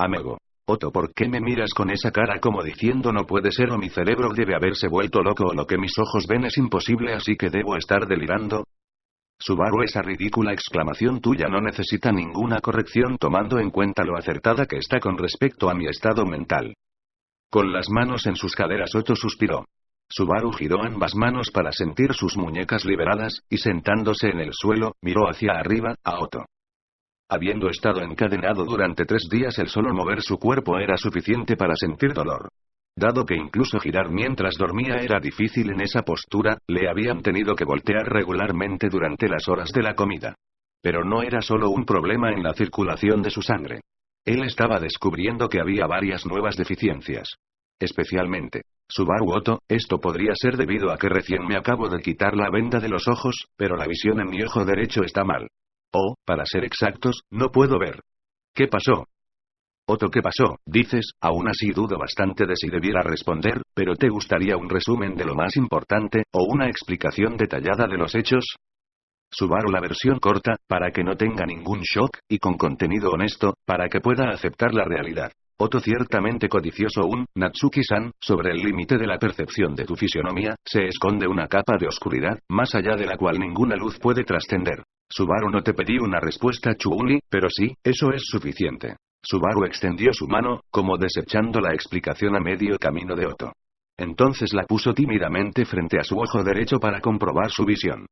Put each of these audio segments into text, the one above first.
amigo. Otto, ¿por qué me miras con esa cara como diciendo no puede ser o mi cerebro debe haberse vuelto loco o lo que mis ojos ven es imposible así que debo estar delirando? Subaru, esa ridícula exclamación tuya no necesita ninguna corrección tomando en cuenta lo acertada que está con respecto a mi estado mental. Con las manos en sus caderas Otto suspiró. Subaru giró ambas manos para sentir sus muñecas liberadas, y sentándose en el suelo, miró hacia arriba, a Otto. Habiendo estado encadenado durante 3 días, el solo mover su cuerpo era suficiente para sentir dolor. Dado que incluso girar mientras dormía era difícil en esa postura, le habían tenido que voltear regularmente durante las horas de la comida. Pero no era solo un problema en la circulación de su sangre. Él estaba descubriendo que había varias nuevas deficiencias. Especialmente, Subaru Otto, esto podría ser debido a que recién me acabo de quitar la venda de los ojos, pero la visión en mi ojo derecho está mal. O, para ser exactos, no puedo ver. ¿Qué pasó? Otto, ¿qué pasó? Dices, aún así dudo bastante de si debiera responder, pero ¿te gustaría un resumen de lo más importante, o una explicación detallada de los hechos? Subaru, la versión corta, para que no tenga ningún shock, y con contenido honesto, para que pueda aceptar la realidad. Otto, ciertamente codicioso Natsuki-san, sobre el límite de la percepción de tu fisionomía, se esconde una capa de oscuridad, más allá de la cual ninguna luz puede trascender. Subaru, no te pedí una respuesta, Chun-Li, pero sí, eso es suficiente. Subaru extendió su mano, como desechando la explicación a medio camino de Otto. Entonces la puso tímidamente frente a su ojo derecho para comprobar su visión.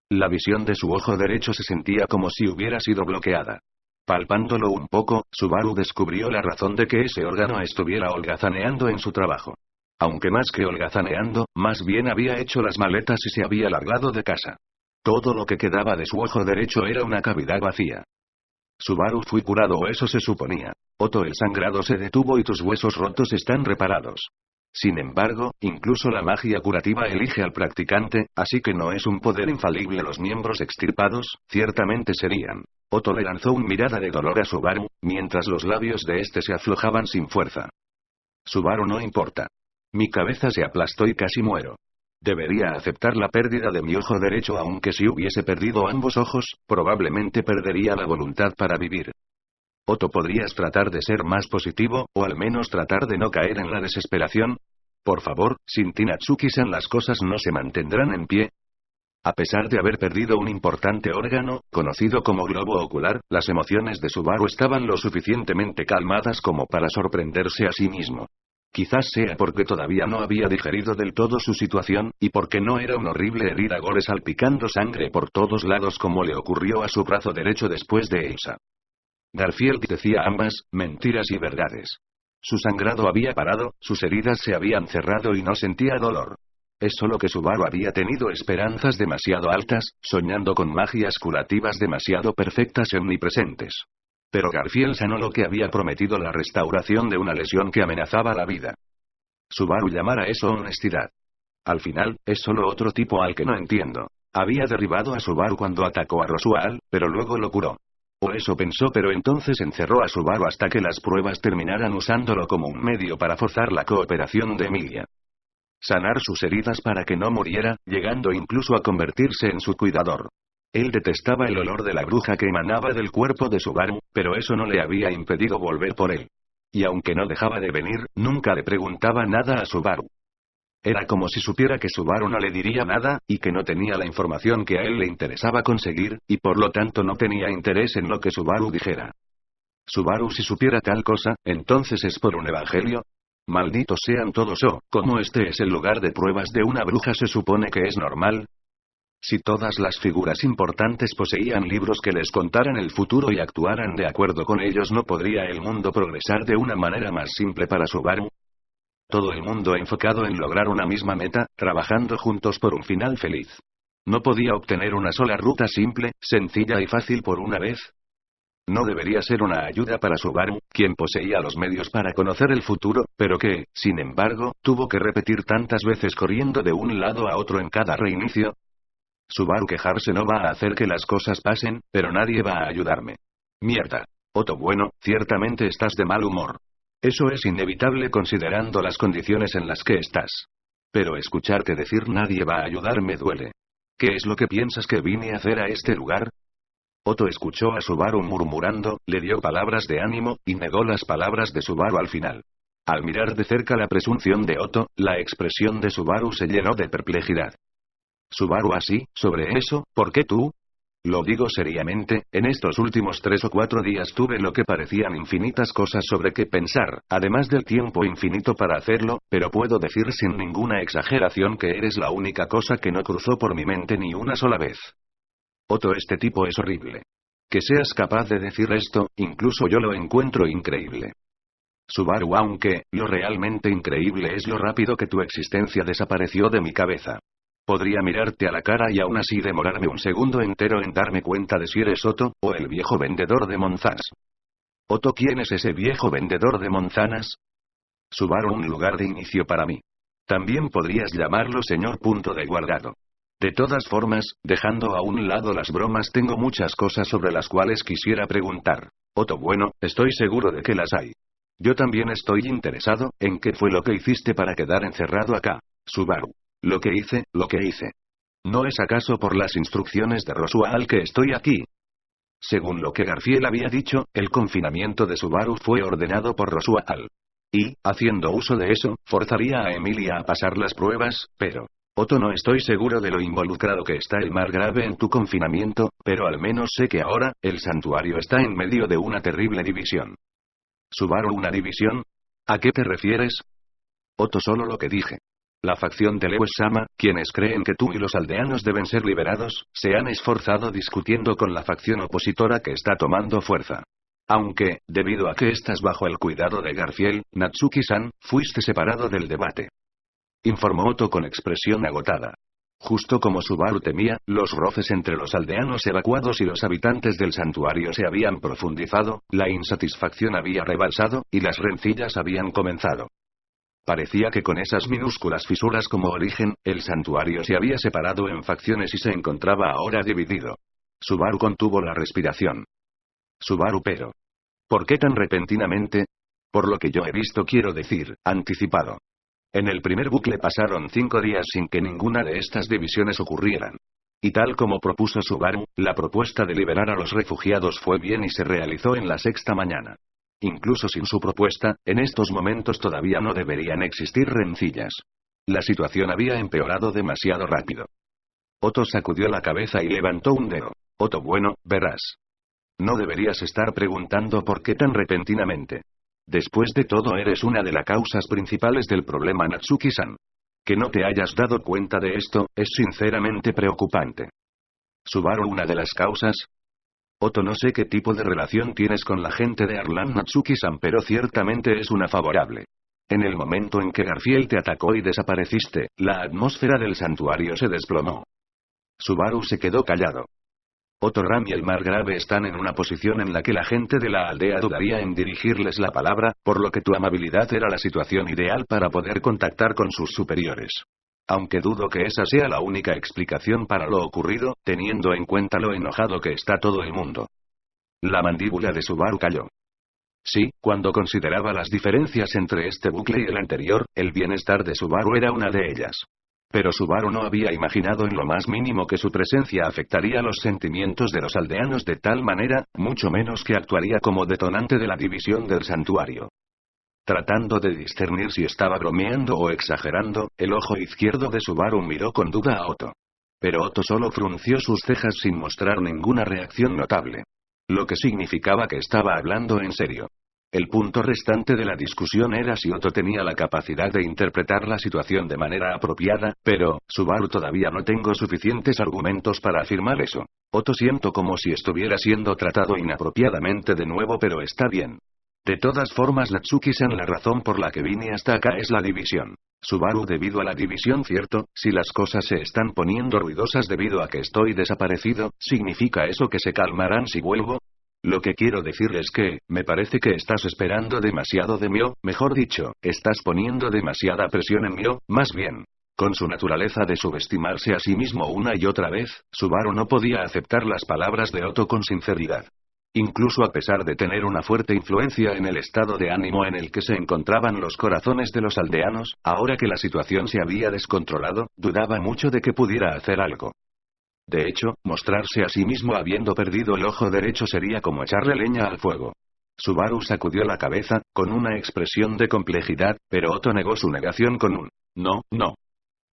La visión de su ojo derecho se sentía como si hubiera sido bloqueada. Palpándolo un poco, Subaru descubrió la razón de que ese órgano estuviera holgazaneando en su trabajo. Aunque más que holgazaneando, más bien había hecho las maletas y se había largado de casa. Todo lo que quedaba de su ojo derecho era una cavidad vacía. Subaru, fui curado, o eso se suponía. Otto, el sangrado se detuvo y tus huesos rotos están reparados. Sin embargo, incluso la magia curativa elige al practicante, así que no es un poder infalible. Los miembros extirpados, ciertamente serían. Otto le lanzó una mirada de dolor a Subaru, mientras los labios de este se aflojaban sin fuerza. Subaru, no importa. Mi cabeza se aplastó y casi muero. Debería aceptar la pérdida de mi ojo derecho, aunque si hubiese perdido ambos ojos, probablemente perdería la voluntad para vivir. Otto, ¿podrías tratar de ser más positivo, o al menos tratar de no caer en la desesperación? Por favor, sin ti, Natsuki-san, las cosas no se mantendrán en pie. A pesar de haber perdido un importante órgano, conocido como globo ocular, las emociones de Subaru estaban lo suficientemente calmadas como para sorprenderse a sí mismo. Quizás sea porque todavía no había digerido del todo su situación, y porque no era una horrible herida gore salpicando sangre por todos lados como le ocurrió a su brazo derecho después de Elsa. Garfield decía ambas, mentiras y verdades. Su sangrado había parado, sus heridas se habían cerrado y no sentía dolor. Es solo que Subaru había tenido esperanzas demasiado altas, soñando con magias curativas demasiado perfectas y omnipresentes. Pero Garfield sanó lo que había prometido, la restauración de una lesión que amenazaba la vida. Subaru, llamar a eso honestidad. Al final, es solo otro tipo al que no entiendo. Había derribado a Subaru cuando atacó a Roswell, pero luego lo curó. O eso pensó, pero entonces encerró a Subaru hasta que las pruebas terminaran usándolo como un medio para forzar la cooperación de Emilia. Sanar sus heridas para que no muriera, llegando incluso a convertirse en su cuidador. Él detestaba el olor de la bruja que emanaba del cuerpo de Subaru, pero eso no le había impedido volver por él. Y aunque no dejaba de venir, nunca le preguntaba nada a Subaru. Era como si supiera que Subaru no le diría nada, y que no tenía la información que a él le interesaba conseguir, y por lo tanto no tenía interés en lo que Subaru dijera. Subaru, si supiera tal cosa, entonces es por un evangelio. Malditos sean todos, como este es el lugar de pruebas de una bruja, se supone que es normal. Si todas las figuras importantes poseían libros que les contaran el futuro y actuaran de acuerdo con ellos, ¿no podría el mundo progresar de una manera más simple para Subaru? Todo el mundo enfocado en lograr una misma meta, trabajando juntos por un final feliz. ¿No podía obtener una sola ruta simple, sencilla y fácil por una vez? No debería ser una ayuda para Subaru, quien poseía los medios para conocer el futuro, pero que, sin embargo, tuvo que repetir tantas veces corriendo de un lado a otro en cada reinicio. Subaru, quejarse no va a hacer que las cosas pasen, pero nadie va a ayudarme. Mierda. Otto, bueno, ciertamente estás de mal humor. Eso es inevitable considerando las condiciones en las que estás. Pero escucharte decir nadie va a ayudarme duele. ¿Qué es lo que piensas que vine a hacer a este lugar? Otto escuchó a Subaru murmurando, le dio palabras de ánimo, y negó las palabras de Subaru al final. Al mirar de cerca la presunción de Otto, la expresión de Subaru se llenó de perplejidad. Subaru así, sobre eso, ¿por qué tú? Lo digo seriamente, en estos últimos 3 o 4 días tuve lo que parecían infinitas cosas sobre qué pensar, además del tiempo infinito para hacerlo, pero puedo decir sin ninguna exageración que eres la única cosa que no cruzó por mi mente ni una sola vez. Otto, este tipo es horrible. Que seas capaz de decir esto, incluso yo lo encuentro increíble. Subaru, aunque, lo realmente increíble es lo rápido que tu existencia desapareció de mi cabeza. Podría mirarte a la cara y aún así demorarme un segundo entero en darme cuenta de si eres Otto, o el viejo vendedor de manzanas. Otto, ¿quién es ese viejo vendedor de manzanas? Subaru, un lugar de inicio para mí. También podrías llamarlo señor punto de guardado. De todas formas, dejando a un lado las bromas, tengo muchas cosas sobre las cuales quisiera preguntar. Otto, bueno, estoy seguro de que las hay. Yo también estoy interesado, en qué fue lo que hiciste para quedar encerrado acá. Subaru. Lo que hice. ¿No es acaso por las instrucciones de Roswell que estoy aquí? Según lo que Garfield había dicho, el confinamiento de Subaru fue ordenado por Roswell. Y, haciendo uso de eso, forzaría a Emilia a pasar las pruebas, pero... Otto, no estoy seguro de lo involucrado que está el Margrave en tu confinamiento, pero al menos sé que ahora, el santuario está en medio de una terrible división. Subaru, ¿una división? ¿A qué te refieres? Otto, solo lo que dije. La facción de Lewis-sama, quienes creen que tú y los aldeanos deben ser liberados, se han esforzado discutiendo con la facción opositora que está tomando fuerza. Aunque, debido a que estás bajo el cuidado de Garfield, Natsuki-san, fuiste separado del debate. Informó Otto con expresión agotada. Justo como Subaru temía, los roces entre los aldeanos evacuados y los habitantes del santuario se habían profundizado, la insatisfacción había rebalsado, y las rencillas habían comenzado. Parecía que con esas minúsculas fisuras como origen, el santuario se había separado en facciones y se encontraba ahora dividido. Subaru contuvo la respiración. Subaru, pero... ¿por qué tan repentinamente? Por lo que yo he visto, quiero decir, anticipado. En el primer bucle pasaron 5 días sin que ninguna de estas divisiones ocurrieran. Y tal como propuso Subaru, la propuesta de liberar a los refugiados fue bien y se realizó en la 6ª mañana. Incluso sin su propuesta, en estos momentos todavía no deberían existir rencillas. La situación había empeorado demasiado rápido. Otto sacudió la cabeza y levantó un dedo. Otto, bueno, verás. No deberías estar preguntando por qué tan repentinamente. Después de todo, eres una de las causas principales del problema, Natsuki-san. Que no te hayas dado cuenta de esto, es sinceramente preocupante. Subaru, ¿una de las causas? Otto, no sé qué tipo de relación tienes con la gente de Arlan, Natsuki-san, pero ciertamente es una favorable. En el momento en que Garfield te atacó y desapareciste, la atmósfera del santuario se desplomó. Subaru se quedó callado. Otto, Ram y el Margrave están en una posición en la que la gente de la aldea dudaría en dirigirles la palabra, por lo que tu amabilidad era la situación ideal para poder contactar con sus superiores. Aunque dudo que esa sea la única explicación para lo ocurrido, teniendo en cuenta lo enojado que está todo el mundo. La mandíbula de Subaru cayó. Sí, cuando consideraba las diferencias entre este bucle y el anterior, el bienestar de Subaru era una de ellas. Pero Subaru no había imaginado en lo más mínimo que su presencia afectaría los sentimientos de los aldeanos de tal manera, mucho menos que actuaría como detonante de la división del santuario. Tratando de discernir si estaba bromeando o exagerando, el ojo izquierdo de Subaru miró con duda a Otto. Pero Otto solo frunció sus cejas sin mostrar ninguna reacción notable. Lo que significaba que estaba hablando en serio. El punto restante de la discusión era si Otto tenía la capacidad de interpretar la situación de manera apropiada, pero, Subaru, todavía no tengo suficientes argumentos para afirmar eso. Otto, siento como si estuviera siendo tratado inapropiadamente de nuevo, pero está bien. De todas formas, Natsuki-san, la razón por la que vine hasta acá es la división. Subaru, debido a la división, cierto, si las cosas se están poniendo ruidosas debido a que estoy desaparecido, ¿significa eso que se calmarán si vuelvo? Lo que quiero decir es que, me parece que estás esperando demasiado de mí, o, mejor dicho, estás poniendo demasiada presión en mí, o, más bien. Con su naturaleza de subestimarse a sí mismo una y otra vez, Subaru no podía aceptar las palabras de Otto con sinceridad. Incluso a pesar de tener una fuerte influencia en el estado de ánimo en el que se encontraban los corazones de los aldeanos, ahora que la situación se había descontrolado, dudaba mucho de que pudiera hacer algo. De hecho, mostrarse a sí mismo habiendo perdido el ojo derecho sería como echarle leña al fuego. Subaru sacudió la cabeza, con una expresión de complejidad, pero Otto negó su negación con un no, no.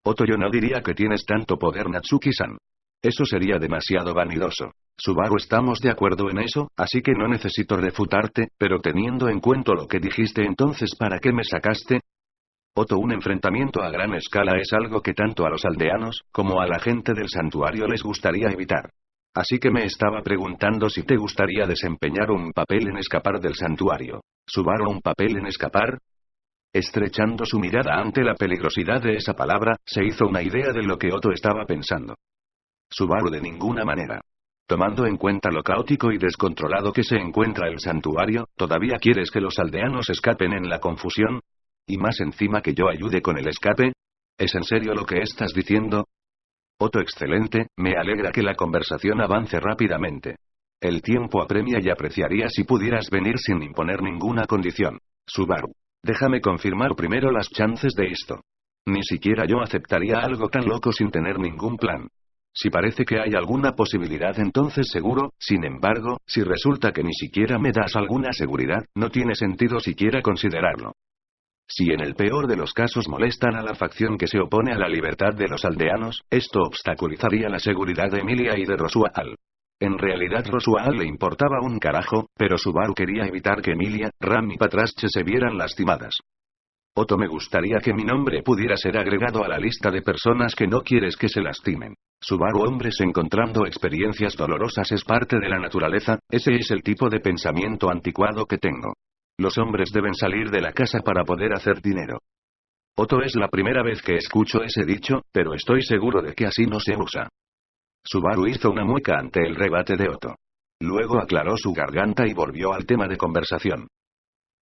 Otto, yo no diría que tienes tanto poder, Natsuki-san. Eso sería demasiado vanidoso. Subaru, estamos de acuerdo en eso, así que no necesito refutarte, pero teniendo en cuenta lo que dijiste entonces, ¿para qué me sacaste? Otto, un enfrentamiento a gran escala es algo que tanto a los aldeanos, como a la gente del santuario les gustaría evitar. Así que me estaba preguntando si te gustaría desempeñar un papel en escapar del santuario. Subaru, ¿un papel en escapar? Estrechando su mirada ante la peligrosidad de esa palabra, se hizo una idea de lo que Otto estaba pensando. Subaru, de ninguna manera. Tomando en cuenta lo caótico y descontrolado que se encuentra el santuario, ¿todavía quieres que los aldeanos escapen en la confusión? ¿Y más encima que yo ayude con el escape? ¿Es en serio lo que estás diciendo? Otto, excelente, me alegra que la conversación avance rápidamente. El tiempo apremia y apreciaría si pudieras venir sin imponer ninguna condición. Subaru, déjame confirmar primero las chances de esto. Ni siquiera yo aceptaría algo tan loco sin tener ningún plan. Si parece que hay alguna posibilidad, entonces seguro, sin embargo, si resulta que ni siquiera me das alguna seguridad, no tiene sentido siquiera considerarlo. Si en el peor de los casos molestan a la facción que se opone a la libertad de los aldeanos, esto obstaculizaría la seguridad de Emilia y de Rosuaal. En realidad Rosuaal le importaba un carajo, pero Subaru quería evitar que Emilia, Ram y Patrache se vieran lastimadas. Otto, me gustaría que mi nombre pudiera ser agregado a la lista de personas que no quieres que se lastimen. Subaru, hombres encontrando experiencias dolorosas es parte de la naturaleza, ese es el tipo de pensamiento anticuado que tengo. Los hombres deben salir de la casa para poder hacer dinero. Otto, es la primera vez que escucho ese dicho, pero estoy seguro de que así no se usa. Subaru hizo una mueca ante el rebate de Otto. Luego aclaró su garganta y volvió al tema de conversación.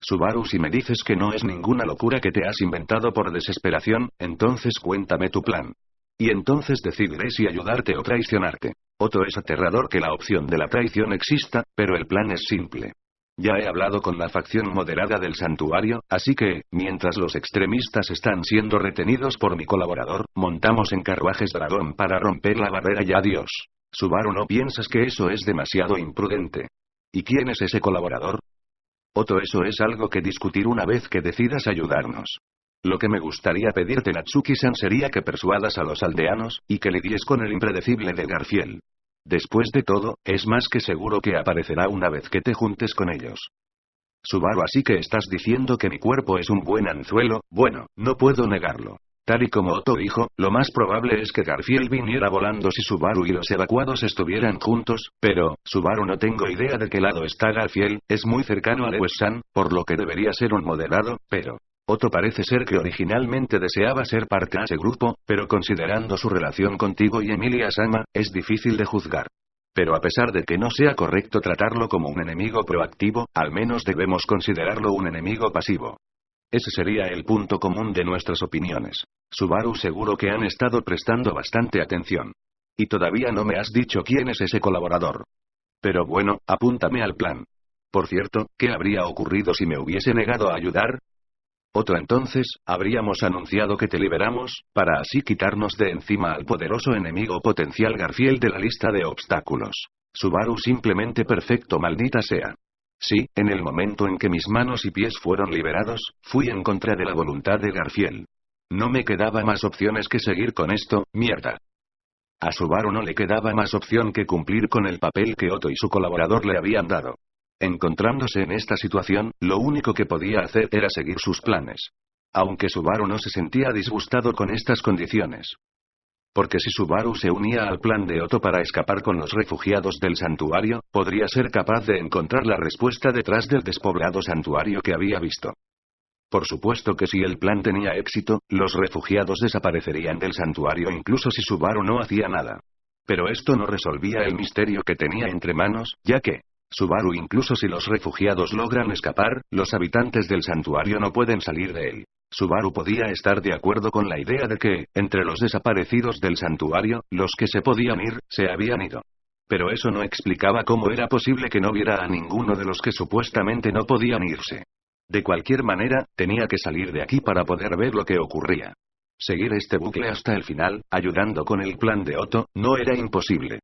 Subaru, si me dices que no es ninguna locura que te has inventado por desesperación, entonces cuéntame tu plan. Y entonces decidiré si ayudarte o traicionarte. Otto, es aterrador que la opción de la traición exista, pero el plan es simple. Ya he hablado con la facción moderada del santuario, así que, mientras los extremistas están siendo retenidos por mi colaborador, montamos en carruajes dragón para romper la barrera y adiós. Subaru, ¿no piensas que eso es demasiado imprudente? ¿Y quién es ese colaborador? Otto, eso es algo que discutir una vez que decidas ayudarnos. Lo que me gustaría pedirte, Natsuki-san, sería que persuadas a los aldeanos, y que lidies con el impredecible de Garfiel. Después de todo, es más que seguro que aparecerá una vez que te juntes con ellos. Subaru, así que estás diciendo que mi cuerpo es un buen anzuelo. Bueno, no puedo negarlo. Tal y como Otto dijo, lo más probable es que Garfiel viniera volando si Subaru y los evacuados estuvieran juntos, pero, Subaru, no tengo idea de qué lado está Garfiel, es muy cercano a Lewis-san, por lo que debería ser un moderado, pero... Otto parece ser que originalmente deseaba ser parte de ese grupo, pero considerando su relación contigo y Emilia-sama, es difícil de juzgar. Pero a pesar de que no sea correcto tratarlo como un enemigo proactivo, al menos debemos considerarlo un enemigo pasivo. Ese sería el punto común de nuestras opiniones. Subaru, seguro que han estado prestando bastante atención. Y todavía no me has dicho quién es ese colaborador. Pero bueno, apúntame al plan. Por cierto, ¿qué habría ocurrido si me hubiese negado a ayudar? Otto, entonces, habríamos anunciado que te liberamos, para así quitarnos de encima al poderoso enemigo potencial Garfiel de la lista de obstáculos. Subaru, simplemente perfecto, maldita sea. Sí, en el momento en que mis manos y pies fueron liberados, fui en contra de la voluntad de Garfiel. No me quedaba más opciones que seguir con esto, mierda. A Subaru no le quedaba más opción que cumplir con el papel que Otto y su colaborador le habían dado. Encontrándose en esta situación, lo único que podía hacer era seguir sus planes. Aunque Subaru no se sentía disgustado con estas condiciones. Porque si Subaru se unía al plan de Otto para escapar con los refugiados del santuario, podría ser capaz de encontrar la respuesta detrás del despoblado santuario que había visto. Por supuesto que si el plan tenía éxito, los refugiados desaparecerían del santuario incluso si Subaru no hacía nada. Pero esto no resolvía el misterio que tenía entre manos, ya que... Subaru, incluso si los refugiados logran escapar, los habitantes del santuario no pueden salir de él. Subaru podía estar de acuerdo con la idea de que, entre los desaparecidos del santuario, los que se podían ir, se habían ido. Pero eso no explicaba cómo era posible que no viera a ninguno de los que supuestamente no podían irse. De cualquier manera, tenía que salir de aquí para poder ver lo que ocurría. Seguir este bucle hasta el final, ayudando con el plan de Otto, no era imposible.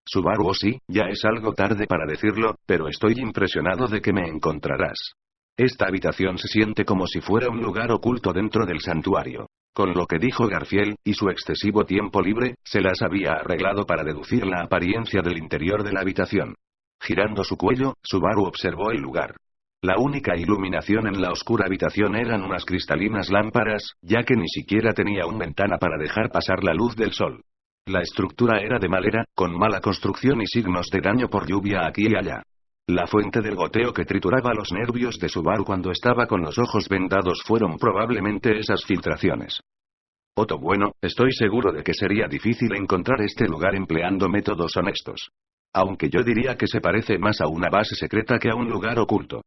Subaru, oh sí, ya es algo tarde para decirlo, pero estoy impresionado de que me encontrarás. Esta habitación se siente como si fuera un lugar oculto dentro del santuario. Con lo que dijo Garfield, y su excesivo tiempo libre, se las había arreglado para deducir la apariencia del interior de la habitación. Girando su cuello, Subaru observó el lugar. La única iluminación en la oscura habitación eran unas cristalinas lámparas, ya que ni siquiera tenía una ventana para dejar pasar la luz del sol. La estructura era de madera, con mala construcción y signos de daño por lluvia aquí y allá. La fuente del goteo que trituraba los nervios de Subaru cuando estaba con los ojos vendados fueron probablemente esas filtraciones. Otto, bueno, estoy seguro de que sería difícil encontrar este lugar empleando métodos honestos. Aunque yo diría que se parece más a una base secreta que a un lugar oculto.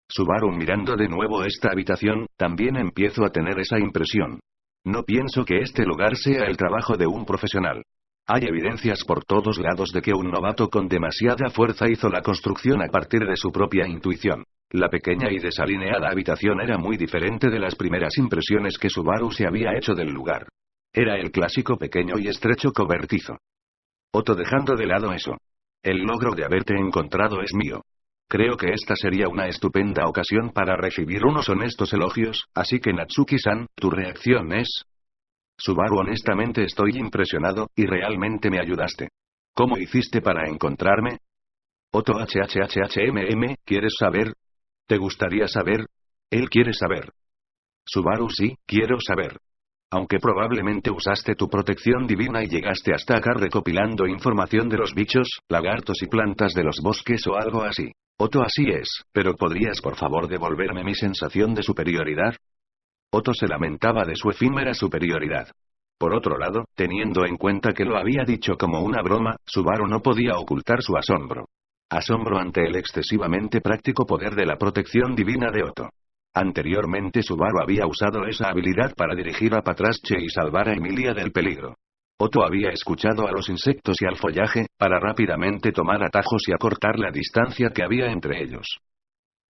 Subaru, mirando de nuevo esta habitación, también empiezo a tener esa impresión. No pienso que este lugar sea el trabajo de un profesional. Hay evidencias por todos lados de que un novato con demasiada fuerza hizo la construcción a partir de su propia intuición. La pequeña y desalineada habitación era muy diferente de las primeras impresiones que Subaru se había hecho del lugar. Era el clásico pequeño y estrecho cobertizo. Otto, dejando de lado eso. El logro de haberte encontrado es mío. Creo que esta sería una estupenda ocasión para recibir unos honestos elogios, así que Natsuki-san, ¿tu reacción es? Subaru, honestamente estoy impresionado, y realmente me ayudaste. ¿Cómo hiciste para encontrarme? Otto, ¿quieres saber? ¿Te gustaría saber? Él quiere saber. Subaru, sí, quiero saber. Aunque probablemente usaste tu protección divina y llegaste hasta acá recopilando información de los bichos, lagartos y plantas de los bosques o algo así. Otto, así es, pero ¿podrías por favor devolverme mi sensación de superioridad? Otto se lamentaba de su efímera superioridad. Por otro lado, teniendo en cuenta que lo había dicho como una broma, Subaru no podía ocultar su asombro. Asombro ante el excesivamente práctico poder de la protección divina de Otto. Anteriormente Subaru había usado esa habilidad para dirigir a Patrache y salvar a Emilia del peligro. Otto había escuchado a los insectos y al follaje, para rápidamente tomar atajos y acortar la distancia que había entre ellos.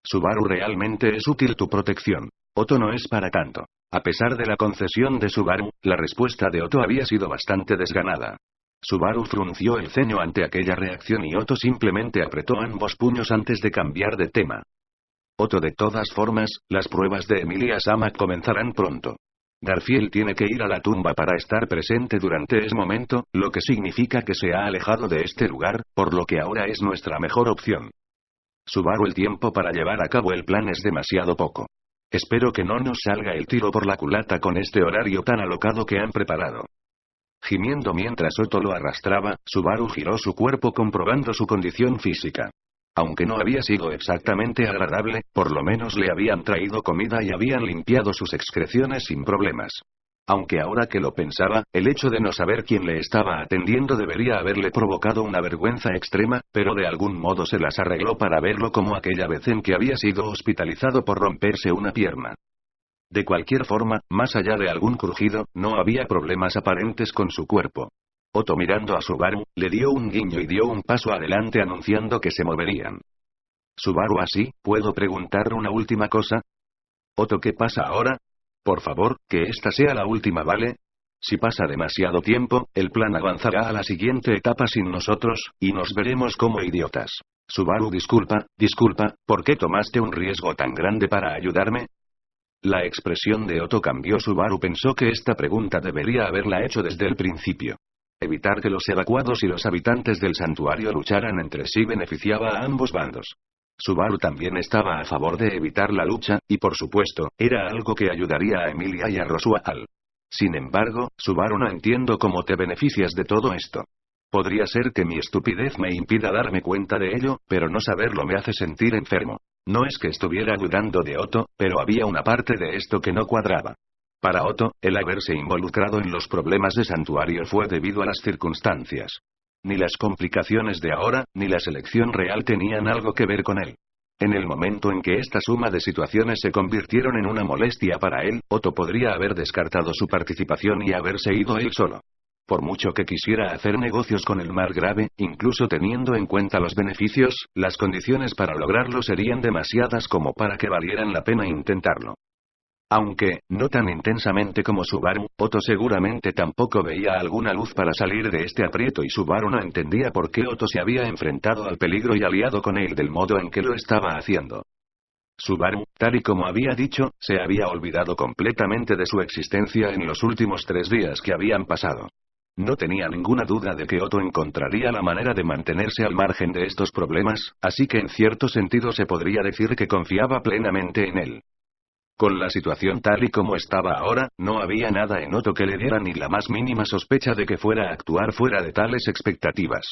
Subaru, realmente es útil tu protección. Otto, no es para tanto. A pesar de la concesión de Subaru, la respuesta de Otto había sido bastante desganada. Subaru frunció el ceño ante aquella reacción y Otto simplemente apretó ambos puños antes de cambiar de tema. Otto, de todas formas, las pruebas de Emilia-sama comenzarán pronto. Garfield tiene que ir a la tumba para estar presente durante ese momento, lo que significa que se ha alejado de este lugar, por lo que ahora es nuestra mejor opción. Subaru, el tiempo para llevar a cabo el plan es demasiado poco. Espero que no nos salga el tiro por la culata con este horario tan alocado que han preparado. Gimiendo mientras Otto lo arrastraba, Subaru giró su cuerpo comprobando su condición física. Aunque no había sido exactamente agradable, por lo menos le habían traído comida y habían limpiado sus excreciones sin problemas. Aunque ahora que lo pensaba, el hecho de no saber quién le estaba atendiendo debería haberle provocado una vergüenza extrema, pero de algún modo se las arregló para verlo como aquella vez en que había sido hospitalizado por romperse una pierna. De cualquier forma, más allá de algún crujido, no había problemas aparentes con su cuerpo. Otto, mirando a Subaru, le dio un guiño y dio un paso adelante anunciando que se moverían. Subaru, así, ¿puedo preguntar una última cosa? Otto, ¿qué pasa ahora? Por favor, que esta sea la última, ¿vale? Si pasa demasiado tiempo, el plan avanzará a la siguiente etapa sin nosotros, y nos veremos como idiotas. Subaru, disculpa, ¿por qué tomaste un riesgo tan grande para ayudarme? La expresión de Otto cambió. Subaru pensó que esta pregunta debería haberla hecho desde el principio. Evitar que los evacuados y los habitantes del santuario lucharan entre sí beneficiaba a ambos bandos. Subaru también estaba a favor de evitar la lucha, y por supuesto, era algo que ayudaría a Emilia y a Roswell. Sin embargo, Subaru, no entiendo cómo te beneficias de todo esto. Podría ser que mi estupidez me impida darme cuenta de ello, pero no saberlo me hace sentir enfermo. No es que estuviera dudando de Otto, pero había una parte de esto que no cuadraba. Para Otto, el haberse involucrado en los problemas de santuario fue debido a las circunstancias. Ni las complicaciones de ahora, ni la selección real tenían algo que ver con él. En el momento en que esta suma de situaciones se convirtieron en una molestia para él, Otto podría haber descartado su participación y haberse ido él solo. Por mucho que quisiera hacer negocios con el Margrave, incluso teniendo en cuenta los beneficios, las condiciones para lograrlo serían demasiadas como para que valieran la pena intentarlo. Aunque, no tan intensamente como Subaru, Otto seguramente tampoco veía alguna luz para salir de este aprieto y Subaru no entendía por qué Otto se había enfrentado al peligro y aliado con él del modo en que lo estaba haciendo. Subaru, tal y como había dicho, se había olvidado completamente de su existencia en los últimos 3 días que habían pasado. No tenía ninguna duda de que Otto encontraría la manera de mantenerse al margen de estos problemas, así que en cierto sentido se podría decir que confiaba plenamente en él. Con la situación tal y como estaba ahora, no había nada en Otto que le diera ni la más mínima sospecha de que fuera a actuar fuera de tales expectativas.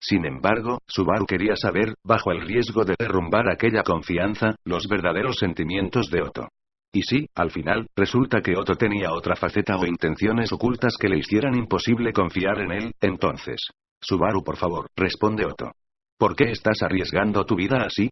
Sin embargo, Subaru quería saber, bajo el riesgo de derrumbar aquella confianza, los verdaderos sentimientos de Otto. Y sí, al final, resulta que Otto tenía otra faceta o intenciones ocultas que le hicieran imposible confiar en él, entonces. Subaru, por favor, responde Otto. ¿Por qué estás arriesgando tu vida así?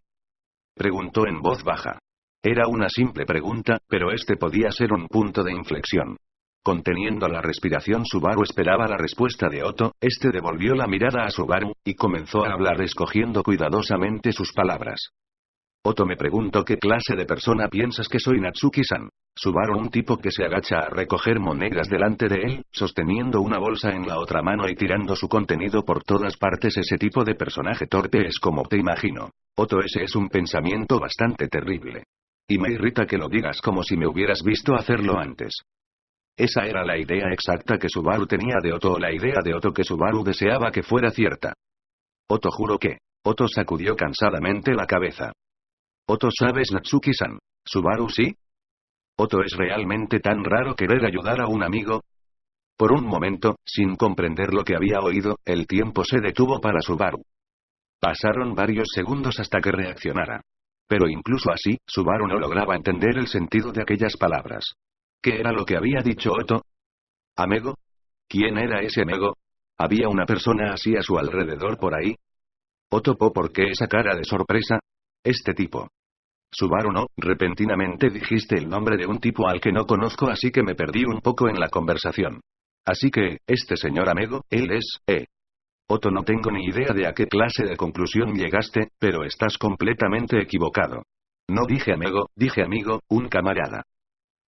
Preguntó en voz baja. Era una simple pregunta, pero este podía ser un punto de inflexión. Conteniendo la respiración, Subaru esperaba la respuesta de Otto. Este devolvió la mirada a Subaru, y comenzó a hablar escogiendo cuidadosamente sus palabras. Otto, me pregunto qué clase de persona piensas que soy, Natsuki-san. Subaru, un tipo que se agacha a recoger monedas delante de él, sosteniendo una bolsa en la otra mano y tirando su contenido por todas partes. Ese tipo de personaje torpe es como te imagino. Otto, ese es un pensamiento bastante terrible. Y me irrita que lo digas como si me hubieras visto hacerlo antes. Esa era la idea exacta que Subaru tenía de Otto, o la idea de Otto que Subaru deseaba que fuera cierta. Otto, juro que... Otto sacudió cansadamente la cabeza. Otto, ¿sabes, Natsuki-san? Subaru, ¿sí? Otto, ¿es realmente tan raro querer ayudar a un amigo? Por un momento, sin comprender lo que había oído, el tiempo se detuvo para Subaru. Pasaron varios segundos hasta que reaccionara. Pero incluso así, Subaru no lograba entender el sentido de aquellas palabras. ¿Qué era lo que había dicho Otto? ¿Amigo? ¿Quién era ese amigo? ¿Había una persona así a su alrededor por ahí? Otto, ¿por qué esa cara de sorpresa? Este tipo. Subaru, no, repentinamente dijiste el nombre de un tipo al que no conozco, así que me perdí un poco en la conversación. Así que, este señor amigo, él es, Otto, no tengo ni idea de a qué clase de conclusión llegaste, pero estás completamente equivocado. No dije amigo, dije amigo, un camarada.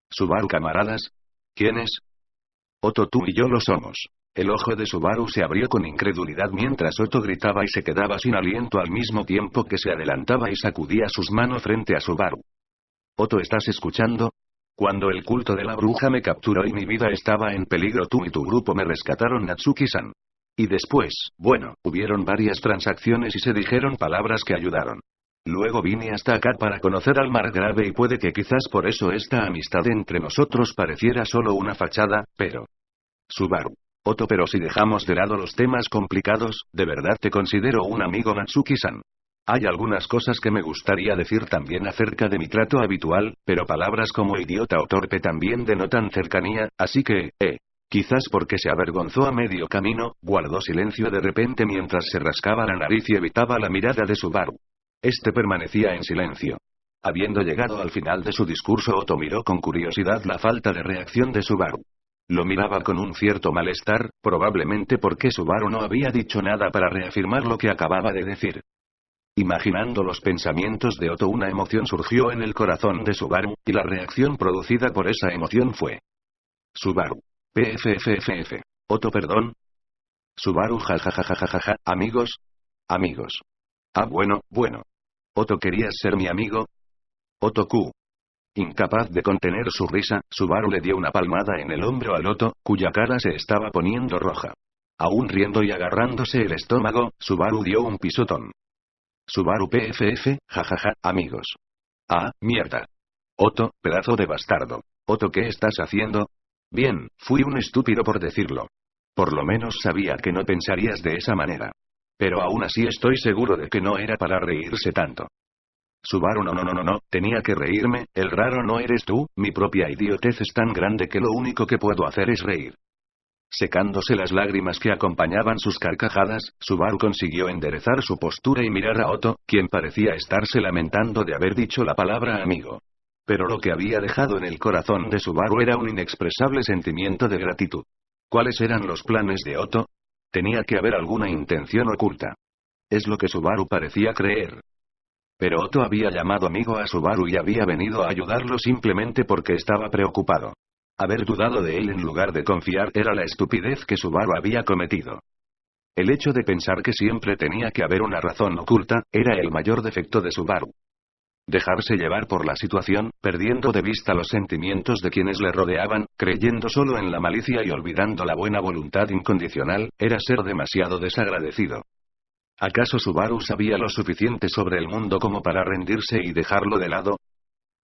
Subaru, ¿camaradas? ¿Quiénes? Otto, tú y yo lo somos. El ojo de Subaru se abrió con incredulidad mientras Otto gritaba y se quedaba sin aliento al mismo tiempo que se adelantaba y sacudía sus manos frente a Subaru. Otto, ¿estás escuchando? Cuando el culto de la bruja me capturó y mi vida estaba en peligro, tú y tu grupo me rescataron, Natsuki-san. Y después, bueno, hubieron varias transacciones y se dijeron palabras que ayudaron. Luego vine hasta acá para conocer al margrave y puede que quizás por eso esta amistad entre nosotros pareciera solo una fachada, pero... Subaru. Otto, pero si dejamos de lado los temas complicados, ¿de verdad te considero un amigo, Natsuki-san? Hay algunas cosas que me gustaría decir también acerca de mi trato habitual, pero palabras como idiota o torpe también denotan cercanía, así que, quizás porque se avergonzó a medio camino, guardó silencio de repente mientras se rascaba la nariz y evitaba la mirada de Subaru. Este permanecía en silencio. Habiendo llegado al final de su discurso, Otto miró con curiosidad la falta de reacción de Subaru. Lo miraba con un cierto malestar, probablemente porque Subaru no había dicho nada para reafirmar lo que acababa de decir. Imaginando los pensamientos de Otto, una emoción surgió en el corazón de Subaru, y la reacción producida por esa emoción fue... Subaru. PFFFF. Otto, perdón. Subaru, jajajajajaja, amigos. Amigos. Ah, bueno. Otto, ¿querías ser mi amigo? Otto Q. Incapaz de contener su risa, Subaru le dio una palmada en el hombro al Otto, cuya cara se estaba poniendo roja. Aún riendo y agarrándose el estómago, Subaru dio un pisotón. Subaru, PFF, jajaja, amigos. Ah, mierda. Otto, pedazo de bastardo. Otto, ¿qué estás haciendo? Bien, fui un estúpido por decirlo. Por lo menos sabía que no pensarías de esa manera. Pero aún así estoy seguro de que no era para reírse tanto. Subaru, no, tenía que reírme, el raro no eres tú, mi propia idiotez es tan grande que lo único que puedo hacer es reír. Secándose las lágrimas que acompañaban sus carcajadas, Subaru consiguió enderezar su postura y mirar a Otto, quien parecía estarse lamentando de haber dicho la palabra amigo. Pero lo que había dejado en el corazón de Subaru era un inexpresable sentimiento de gratitud. ¿Cuáles eran los planes de Otto? Tenía que haber alguna intención oculta. Es lo que Subaru parecía creer. Pero Otto había llamado amigo a Subaru y había venido a ayudarlo simplemente porque estaba preocupado. Haber dudado de él en lugar de confiar era la estupidez que Subaru había cometido. El hecho de pensar que siempre tenía que haber una razón oculta, era el mayor defecto de Subaru. Dejarse llevar por la situación, perdiendo de vista los sentimientos de quienes le rodeaban, creyendo solo en la malicia y olvidando la buena voluntad incondicional, era ser demasiado desagradecido. ¿Acaso Subaru sabía lo suficiente sobre el mundo como para rendirse y dejarlo de lado?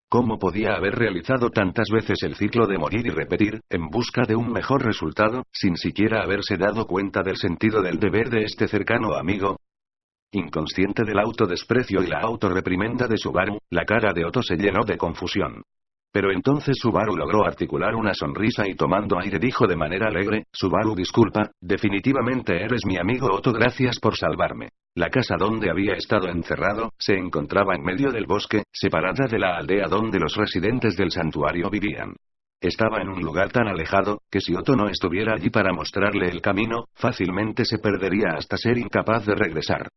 ¿Cómo podía haber realizado tantas veces el ciclo de morir y repetir, en busca de un mejor resultado, sin siquiera haberse dado cuenta del sentido del deber de este cercano amigo? Inconsciente del autodesprecio y la autorreprimenda de Subaru, la cara de Otto se llenó de confusión. Pero entonces Subaru logró articular una sonrisa y tomando aire dijo de manera alegre, Subaru disculpa, definitivamente eres mi amigo Otto, gracias por salvarme. La casa donde había estado encerrado, se encontraba en medio del bosque, separada de la aldea donde los residentes del santuario vivían. Estaba en un lugar tan alejado, que si Otto no estuviera allí para mostrarle el camino, fácilmente se perdería hasta ser incapaz de regresar.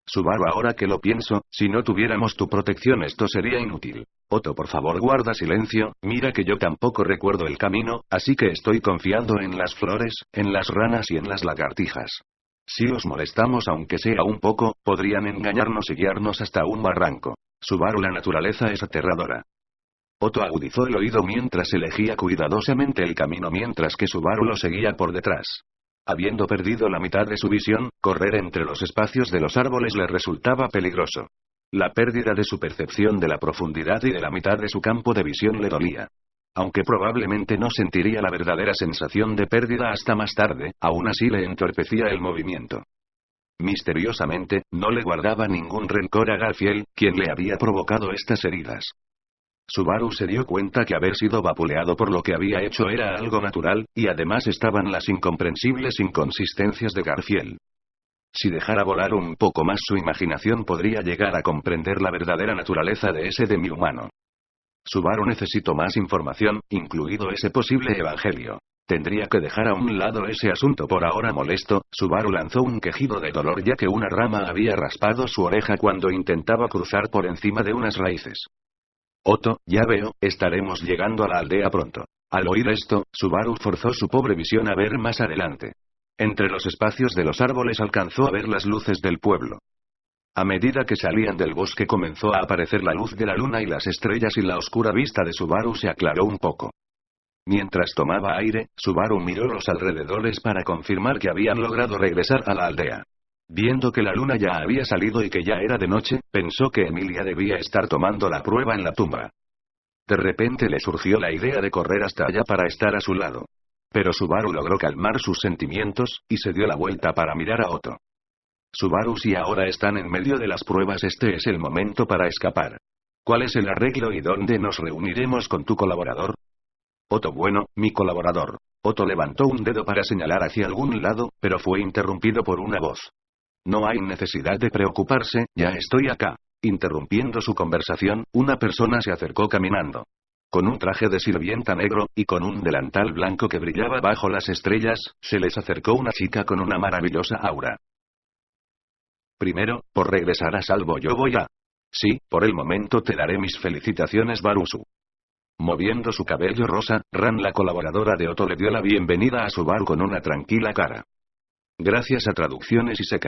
Subaru, ahora que lo pienso, si no tuviéramos tu protección esto sería inútil. Otto, por favor guarda silencio, mira que yo tampoco recuerdo el camino, así que estoy confiando en las flores, en las ranas y en las lagartijas. Si los molestamos aunque sea un poco, podrían engañarnos y guiarnos hasta un barranco. Subaru, la naturaleza es aterradora. Otto agudizó el oído mientras elegía cuidadosamente el camino mientras que Subaru lo seguía por detrás. Habiendo perdido la mitad de su visión, correr entre los espacios de los árboles le resultaba peligroso. La pérdida de su percepción de la profundidad y de la mitad de su campo de visión le dolía. Aunque probablemente no sentiría la verdadera sensación de pérdida hasta más tarde, aún así le entorpecía el movimiento. Misteriosamente, no le guardaba ningún rencor a Garfield, quien le había provocado estas heridas. Subaru se dio cuenta que haber sido vapuleado por lo que había hecho era algo natural, y además estaban las incomprensibles inconsistencias de Garfield. Si dejara volar un poco más su imaginación podría llegar a comprender la verdadera naturaleza de ese demi-humano. Subaru necesitó más información, incluido ese posible evangelio. Tendría que dejar a un lado ese asunto por ahora. Molesto, Subaru lanzó un quejido de dolor ya que una rama había raspado su oreja cuando intentaba cruzar por encima de unas raíces. Otto, ya veo, estaremos llegando a la aldea pronto. Al oír esto, Subaru forzó su pobre visión a ver más adelante. Entre los espacios de los árboles alcanzó a ver las luces del pueblo. A medida que salían del bosque comenzó a aparecer la luz de la luna y las estrellas y la oscura vista de Subaru se aclaró un poco. Mientras tomaba aire, Subaru miró los alrededores para confirmar que habían logrado regresar a la aldea. Viendo que la luna ya había salido y que ya era de noche, pensó que Emilia debía estar tomando la prueba en la tumba. De repente le surgió la idea de correr hasta allá para estar a su lado. Pero Subaru logró calmar sus sentimientos, y se dio la vuelta para mirar a Otto. Subaru, si ahora están en medio de las pruebas, este es el momento para escapar. ¿Cuál es el arreglo y dónde nos reuniremos con tu colaborador? Otto, bueno, mi colaborador. Otto levantó un dedo para señalar hacia algún lado, pero fue interrumpido por una voz. No hay necesidad de preocuparse, ya estoy acá. Interrumpiendo su conversación, una persona se acercó caminando. Con un traje de sirvienta negro, y con un delantal blanco que brillaba bajo las estrellas, se les acercó una chica con una maravillosa aura. Primero, por regresar a salvo yo voy a... Sí, por el momento te daré mis felicitaciones, Barusu. Moviendo su cabello rosa, Ran, la colaboradora de Otto, le dio la bienvenida a Subaru con una tranquila cara. Gracias a traducciones y secas.